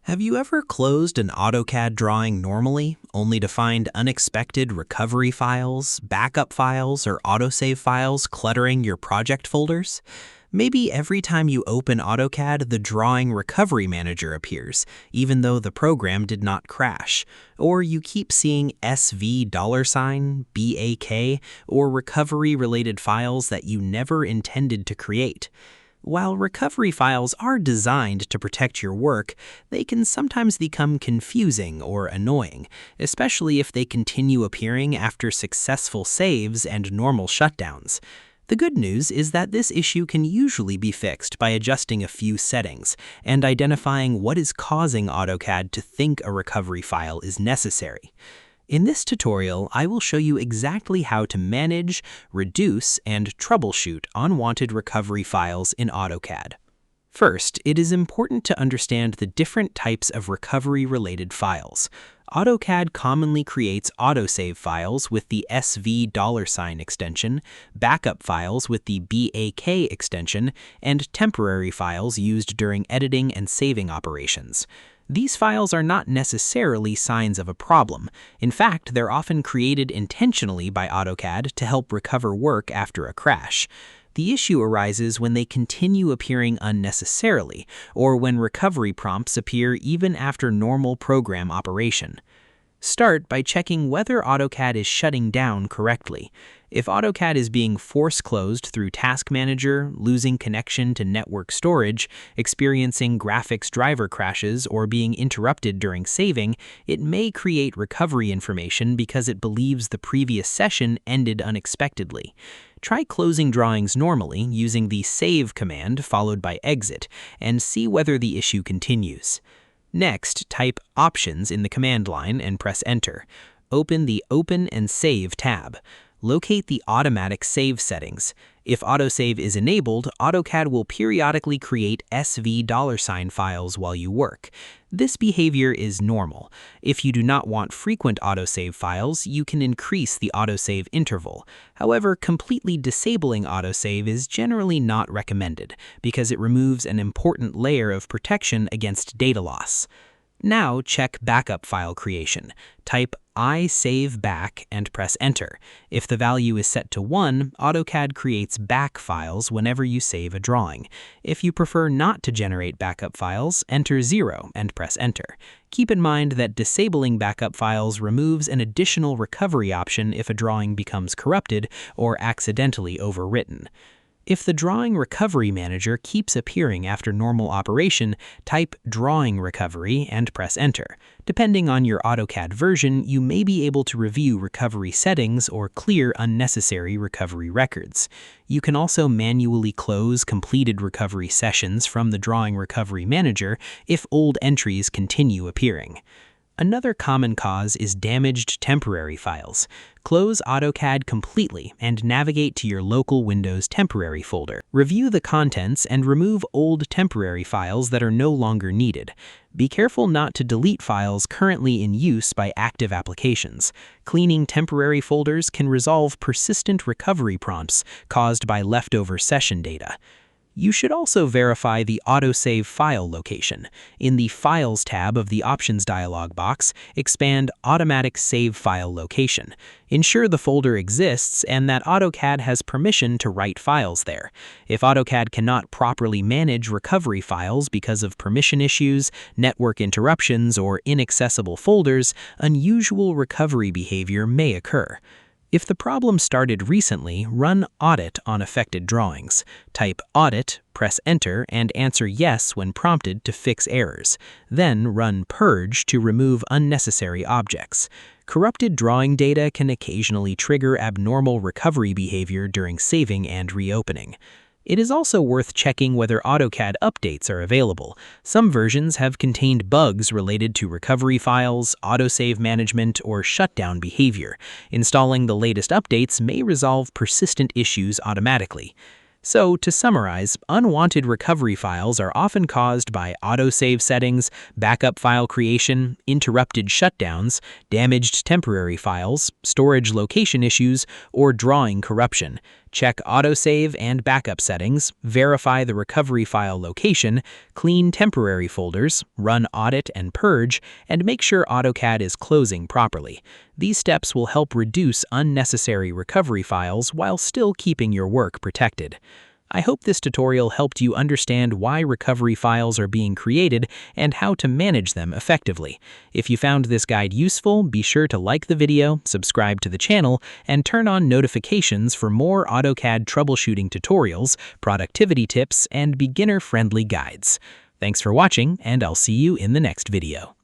Have you ever closed an AutoCAD drawing normally, only to find unexpected recovery files, backup files, or autosave files cluttering your project folders? Maybe every time you open AutoCAD, the Drawing Recovery Manager appears, even though the program did not crash. Or you keep seeing SV $, BAK, or recovery-related files that you never intended to create. While recovery files are designed to protect your work, they can sometimes become confusing or annoying, especially if they continue appearing after successful saves and normal shutdowns. The good news is that this issue can usually be fixed by adjusting a few settings and identifying what is causing AutoCAD to think a recovery file is necessary. In this tutorial, I will show you exactly how to manage, reduce, and troubleshoot unwanted recovery files in AutoCAD. First, it is important to understand the different types of recovery-related files. AutoCAD commonly creates autosave files with the SV $ extension, backup files with the BAK extension, and temporary files used during editing and saving operations. These files are not necessarily signs of a problem. In fact, they're often created intentionally by AutoCAD to help recover work after a crash. The issue arises when they continue appearing unnecessarily, or when recovery prompts appear even after normal program operation. Start by checking whether AutoCAD is shutting down correctly. If AutoCAD is being force-closed through Task Manager, losing connection to network storage, experiencing graphics driver crashes, or being interrupted during saving, it may create recovery information because it believes the previous session ended unexpectedly. Try closing drawings normally using the Save command followed by Exit and see whether the issue continues. Next, type Options in the command line and press Enter. Open the Open and Save tab. Locate the Automatic Save settings. If autosave is enabled, AutoCAD will periodically create SV $ files while you work. This behavior is normal. If you do not want frequent autosave files, you can increase the autosave interval. However, completely disabling autosave is generally not recommended because it removes an important layer of protection against data loss. Now check backup file creation. Type I save back and press Enter. If the value is set to 1, AutoCAD creates back files whenever you save a drawing. If you prefer not to generate backup files, enter 0 and press Enter. Keep in mind that disabling backup files removes an additional recovery option if a drawing becomes corrupted or accidentally overwritten. If the Drawing Recovery Manager keeps appearing after normal operation, type Drawing Recovery and press Enter. Depending on your AutoCAD version, you may be able to review recovery settings or clear unnecessary recovery records. You can also manually close completed recovery sessions from the Drawing Recovery Manager if old entries continue appearing. Another common cause is damaged temporary files. Close AutoCAD completely and navigate to your local Windows temporary folder. Review the contents and remove old temporary files that are no longer needed. Be careful not to delete files currently in use by active applications. Cleaning temporary folders can resolve persistent recovery prompts caused by leftover session data. You should also verify the autosave file location. In the Files tab of the Options dialog box, expand Automatic Save File Location. Ensure the folder exists and that AutoCAD has permission to write files there. If AutoCAD cannot properly manage recovery files because of permission issues, network interruptions, or inaccessible folders, unusual recovery behavior may occur. If the problem started recently, run Audit on affected drawings. Type Audit, press Enter, and answer Yes when prompted to fix errors. Then run Purge to remove unnecessary objects. Corrupted drawing data can occasionally trigger abnormal recovery behavior during saving and reopening. It is also worth checking whether AutoCAD updates are available. Some versions have contained bugs related to recovery files, autosave management, or shutdown behavior. Installing the latest updates may resolve persistent issues automatically. So, to summarize, unwanted recovery files are often caused by autosave settings, backup file creation, interrupted shutdowns, damaged temporary files, storage location issues, or drawing corruption. Check autosave and backup settings, verify the recovery file location, clean temporary folders, run audit and purge, and make sure AutoCAD is closing properly. These steps will help reduce unnecessary recovery files while still keeping your work protected. I hope this tutorial helped you understand why recovery files are being created and how to manage them effectively. If you found this guide useful, be sure to like the video, subscribe to the channel, and turn on notifications for more AutoCAD troubleshooting tutorials, productivity tips, and beginner-friendly guides. Thanks for watching, and I'll see you in the next video.